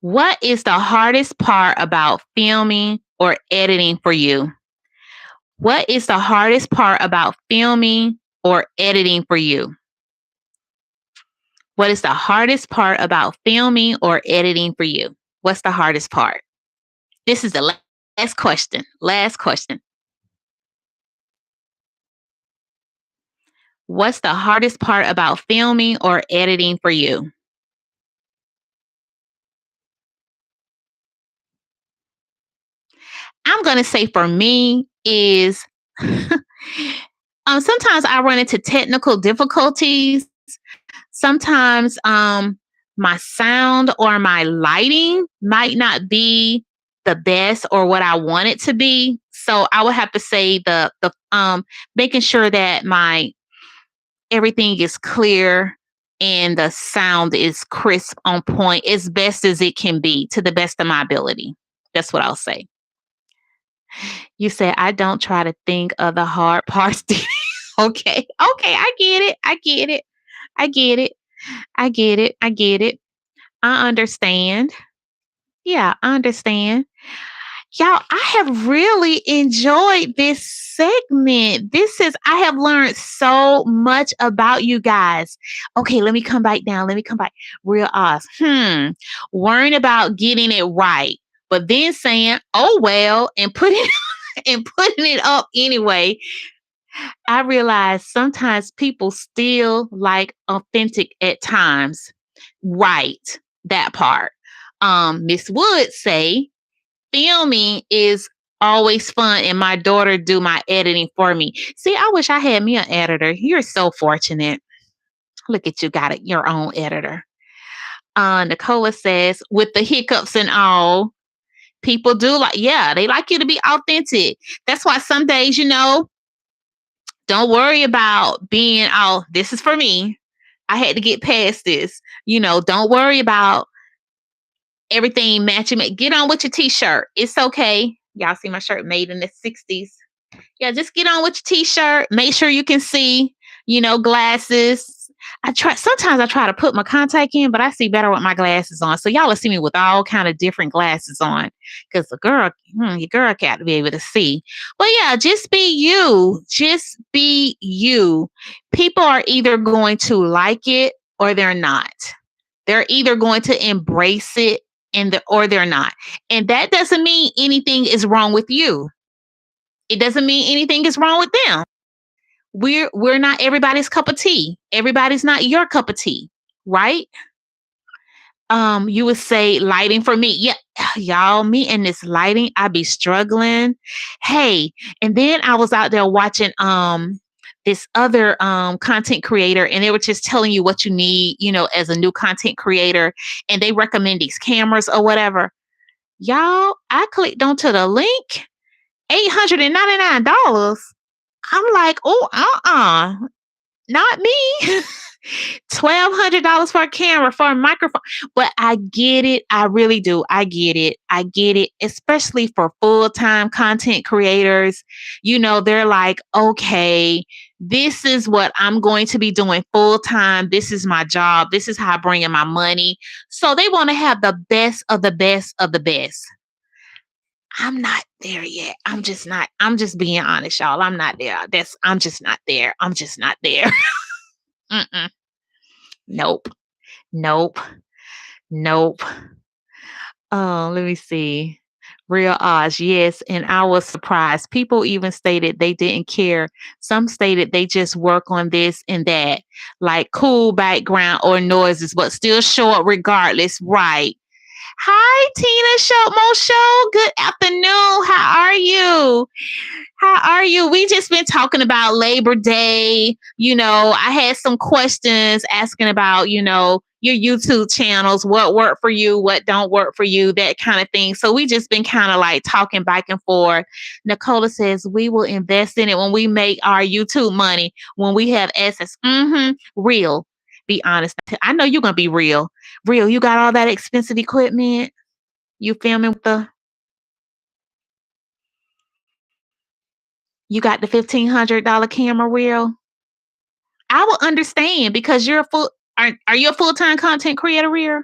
What is the hardest part about filming or editing for you? What is the hardest part about filming or editing for you? What is the hardest part about filming or editing for you? What's the hardest part? This is the last question. Last question. What's the hardest part about filming or editing for you? I'm going to say for me is sometimes I run into technical difficulties. Sometimes my sound or my lighting might not be the best or what I want it to be. So I would have to say the making sure that my everything is clear and the sound is crisp on point as best as it can be to the best of my ability. That's what I'll say. You said I don't try to think of the hard parts. Okay. Okay, I get it. I get it. I get it. I get it. I get it. I understand. Yeah, I understand. Y'all, I have really enjoyed this segment. I have learned so much about you guys. Okay, let me come back down. Let me come back. Real Oz. Worrying about getting it right, but then saying, oh, well, and putting and putting it up anyway. I realize sometimes people still like authentic at times. Right. That part. Miss Wood say filming is always fun and my daughter do my editing for me. See, I wish I had me an editor. You're so fortunate. Look at you got it, your own editor. Nicola says, with the hiccups and all, people do like, yeah, they like you to be authentic. That's why some days, don't worry about being all, this is for me. I had to get past this. Don't worry about everything matching. Get on with your t-shirt. It's okay. Y'all see my shirt made in the 60s. Yeah, just get on with your t-shirt. Make sure you can see, glasses. Sometimes I try to put my contact in, but I see better with my glasses on. So y'all will see me with all kind of different glasses on. Because your girl got to be able to see. But yeah, just be you. Just be you. People are either going to like it or they're not. They're either going to embrace it or they're not. And that doesn't mean anything is wrong with you. It doesn't mean anything is wrong with them. We're not everybody's cup of tea. Everybody's not your cup of tea, right? You would say lighting for me. Yeah, y'all, me and this lighting, I be struggling. Hey, and then I was out there watching this other content creator, and they were just telling you what you need, as a new content creator, and they recommend these cameras or whatever. Y'all, I clicked onto the link, $899. I'm like, oh, not me. $1,200 for a camera, for a microphone. But I get it. I really do. I get it. I get it. Especially for full-time content creators. They're like, okay, this is what I'm going to be doing full-time. This is my job. This is how I bring in my money. So they want to have the best of the best of the best. I'm not there yet. I'm just not. I'm just being honest, y'all. I'm not there. I'm just not there. I'm just not there. Mm-mm. Nope. Nope. Nope. Oh, let me see. Real Oz, yes. And I was surprised. People even stated they didn't care. Some stated they just work on this and that, like cool background or noises, but still show up regardless. Right. Hi, Tina Shopmo Show. Good afternoon. How are you? How are you? We just been talking about Labor Day. I had some questions asking about, your YouTube channels, what work for you, what don't work for you, that kind of thing. So we just been kind of like talking back and forth. Nicola says we will invest in it when we make our YouTube money, when we have access. Real. Be honest. I know you're gonna be real. Real. You got all that expensive equipment. You filming with you got the $1,500 camera reel. I will understand because you're a full. Are you a full time content creator, Real?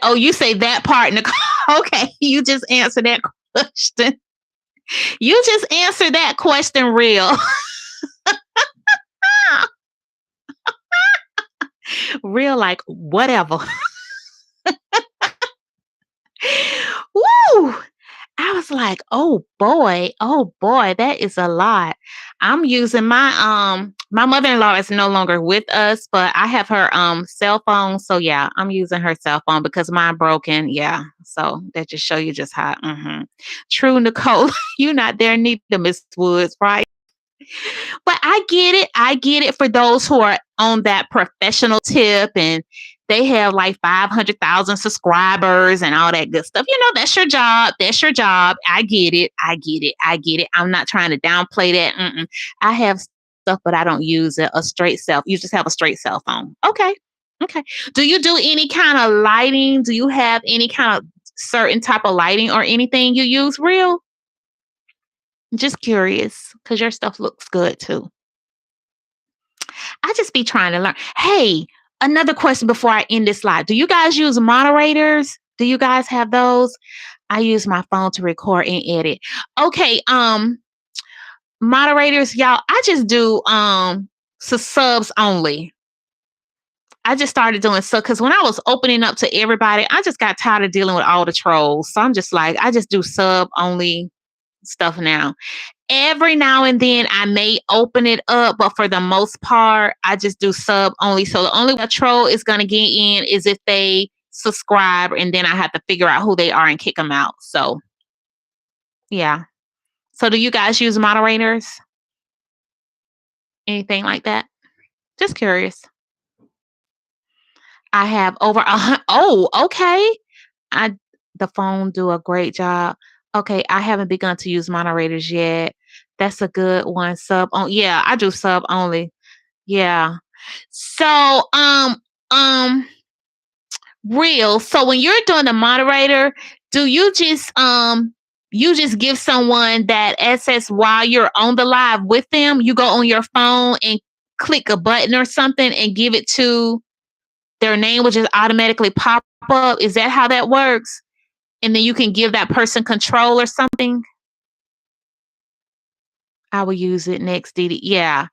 Oh, you say that part, Nicole. Okay, you just answered that question. You just answered that question real. Real like whatever. Woo! I was like, oh boy, that is a lot. I'm using my mother-in-law is no longer with us, but I have her cell phone. So yeah, I'm using her cell phone because mine broken. Yeah. So that just show you just how true, Nicole. You're not there neither, Miss Woods, right? But I get it. I get it for those who are on that professional tip and they have like 500,000 subscribers and all that good stuff. You know, that's your job. That's your job. I get it. I get it. I get it. I'm not trying to downplay that. I have stuff, but I don't use it. A straight cell. You just have a straight cell phone. Okay. Okay. Do you do any kind of lighting? Do you have any kind of certain type of lighting or anything you use real? Just curious because your stuff looks good too. I just be trying to learn. Hey, another question before I end this live. Do you guys use moderators? Do you guys have those? I use my phone to record and edit. Okay, moderators, y'all, I just do subs only. I just started doing so because when I was opening up to everybody, I just got tired of dealing with all the trolls. So I'm just like, I just do sub only stuff now. Every now and then I may open it up, but for the most part, I just do sub only. So the only way a troll is going to get in is if they subscribe, and then I have to figure out who they are and kick them out. So, yeah. So, do you guys use moderators? Anything like that? Just curious. I have over oh, okay. I the phone do a great job. Okay, I haven't begun to use moderators yet. That's a good one. Sub on, yeah, I do sub only. Yeah. So, um, real. So when you're doing the moderator, do you just give someone that access while you're on the live with them? You go on your phone and click a button or something and give it to their name, which just automatically pop up. Is that how that works? And then you can give that person control or something. I will use it next, Didi. Yeah,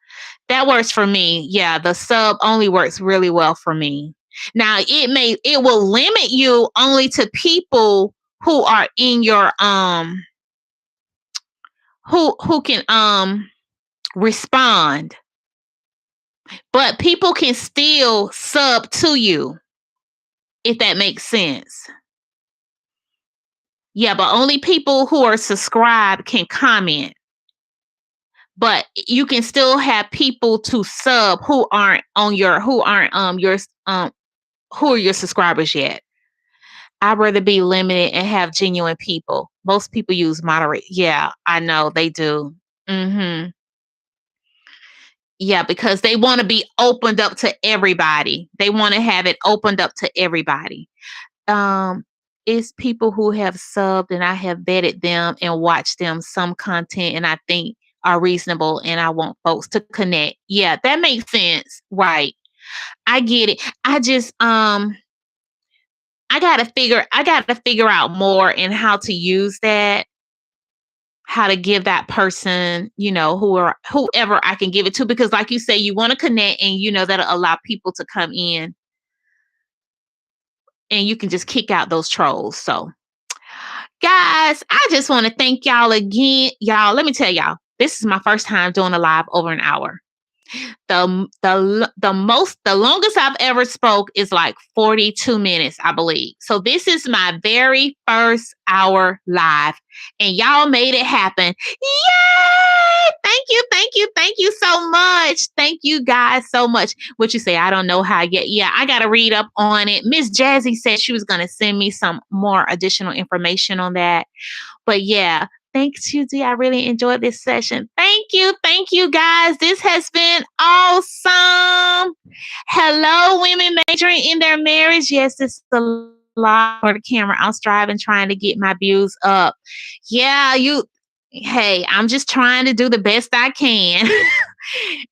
that works for me. Yeah, the sub only works really well for me. Now it will limit you only to people who are in your who can respond, but people can still sub to you if that makes sense. Yeah, but only people who are subscribed can comment. But you can still have people to sub who aren't on your who aren't your who are your subscribers yet. I'd rather be limited and have genuine people. Most people use moderate. Yeah, I know they do. Hmm. Yeah, because they want to be opened up to everybody. They want to have it opened up to everybody. Um, it's people who have subbed and I have vetted them and watched them some content and I think are reasonable and I want folks to connect. Yeah, that makes sense. Right. I get it. I just I gotta figure out more in how to use that, how to give that person, you know, whoever I can give it to, because like you say, you want to connect and you know that'll allow people to come in and you can just kick out those trolls. So guys, I just want to thank y'all again. Y'all, let me tell y'all, this is my first time doing a live over an hour. The longest I've ever spoke is like 42 minutes, I believe. So this is my very first hour live and y'all made it happen. Yay! Thank you so much. Thank you guys so much. What you say? I don't know how yet. Yeah, I gotta read up on it. Miss Jazzy said she was gonna send me some more additional information on that. But yeah, thanks, Tuesday. I really enjoyed this session. Thank you. Thank you, guys. This has been awesome. Hello, women majoring in their marriage. Yes, it's a lot for the camera. I'm striving, trying to get my views up. Yeah, hey, I'm just trying to do the best I can.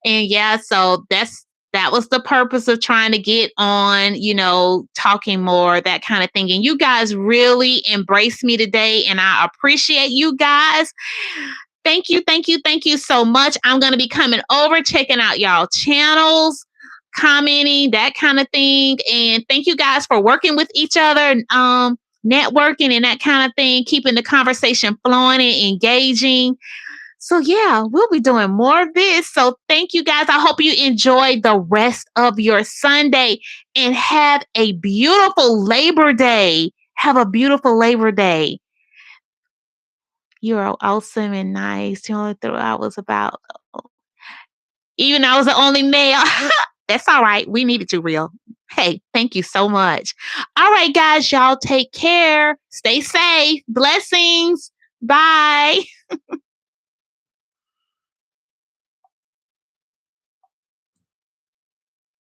And yeah, so That was the purpose of trying to get on, talking more, that kind of thing. And you guys really embraced me today, and I appreciate you guys. Thank you, thank you, thank you so much. I'm going to be coming over, checking out y'all channels, commenting, that kind of thing. And thank you guys for working with each other, networking and that kind of thing, keeping the conversation flowing and engaging. So yeah, we'll be doing more of this. So thank you guys. I hope you enjoy the rest of your Sunday and have a beautiful Labor Day. Have a beautiful Labor Day. You're awesome and nice. You only thought I was about, even though I was the only male. That's all right. We needed you, real. Hey, thank you so much. All right, guys, y'all take care. Stay safe. Blessings. Bye.